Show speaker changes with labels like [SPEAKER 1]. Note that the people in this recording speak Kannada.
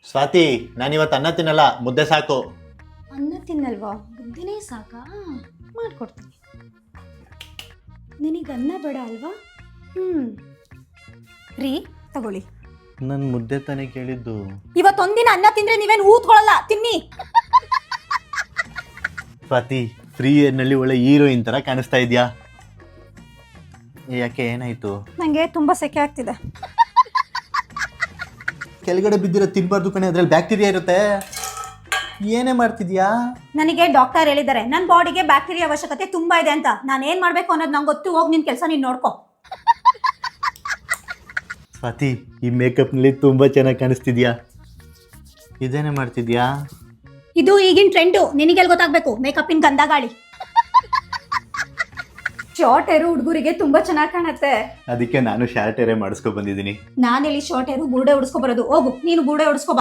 [SPEAKER 1] ಸ್ವಾತಿ, ನಾನಿವತ್ತು ಅನ್ನ ತಿನ್ನಲ್ಲ, ಮುದ್ದೆ ಸಾಕು.
[SPEAKER 2] ಅನ್ನ ತಿನ್ನಲ್ವಾ? ಮುದ್ದೆನೇ ಸಾಕಾ? ಮಾಡ್ಕೊಡ್ತೀನಿ. ನಿನಗೆ ಅನ್ನ ಬೇಡ ಅಲ್ವಾ? ರೀ, ತಗೊಳ್ಳಿ.
[SPEAKER 1] ನನ್ನ ಮುದ್ದೆ ತಾನೇ ಕೇಳಿದ್ದು.
[SPEAKER 2] ಇವತ್ತೊಂದಿನ ಅನ್ನ ತಿಂದ್ರೆ ನೀವೇನು ಊದ್ಕೊಳ್ಳಲ್ಲ, ತಿನ್ನಿ.
[SPEAKER 1] ಸ್ವಾತಿ, ಫ್ರೀ ನಲ್ಲಿ ಒಳ್ಳೆ ಹೀರೋಯಿನ್ ತರ ಕಾಣಿಸ್ತಾ ಇದೆಯಾ? ಯಾಕೆ, ಏನಾಯ್ತು?
[SPEAKER 2] ನನಗೆ ತುಂಬಾ ಸೆಕೆ ಆಗ್ತಿದೆ.
[SPEAKER 1] ಕೆಳಗಡೆ ಬಿದ್ದಿರೋ ತಿನ್ಬಾರ್ದು ಕಣೆ, ಅದ್ರಲ್ಲಿ ಬ್ಯಾಕ್ಟೀರಿಯಾ ಇರುತ್ತೆ. ಏನೇ ಮಾಡ್ತಿದ್ಯಾ?
[SPEAKER 2] ನನಗೆ ಡಾಕ್ಟರ್ ಹೇಳಿದ್ದಾರೆ ನನ್ನ ಬಾಡಿಗೆ ಬ್ಯಾಕ್ಟೀರಿಯಾ ಅವಶ್ಯಕತೆ ತುಂಬಾ ಇದೆ ಅಂತ. ನಾನು ಏನ್ ಮಾಡ್ಬೇಕು ಅನ್ನೋದು ನಂಗೆ ಗೊತ್ತು. ಹೋಗಿ ನಿನ್ ಕೆಲಸ ನೀನ್ ನೋಡ್ಕೊ.
[SPEAKER 1] ಸ್ವಾತಿ, ಈ ಮೇಕಪ್ ನಲ್ಲಿ ತುಂಬಾ ಚೆನ್ನಾಗಿ ಕಾಣಿಸ್ತಿದ್ಯಾ. ಇದೇನೇ ಮಾಡ್ತಿದ್ಯಾ?
[SPEAKER 2] ಇದು ಈಗಿನ ಟ್ರೆಂಡು, ನಿನಗೆಲ್ಲಿ ಗೊತ್ತಾಗ್ಬೇಕು? ಮೇಕಪ್ಪಿನ ಗಂಧ ಗಾಳಿ. ಶಾರ್ಟ್ ಹೇರು ಹುಡುಗರಿಗೆ ತುಂಬಾ ಚೆನ್ನಾಗಿ ಕಾಣುತ್ತೆ.
[SPEAKER 1] ಅದಕ್ಕೆ ನಾನು ಶಾರ್ಟ್ ಹೇರೇ ಮಾಡಿಸ್ಕೊ ಬಂದಿದ್ದೀನಿ.
[SPEAKER 2] ನಾನೆಲ್ಲಿ ಶಾರ್ಟ್ ಹೇರು ಬುರ್ಡೆ ಉಡಿಸ್ಕೊ ಬರೋದು? ಹೋಗು, ನೀನು ಬುರ್ಡೆ ಉಡಿಸ್ಕೊ.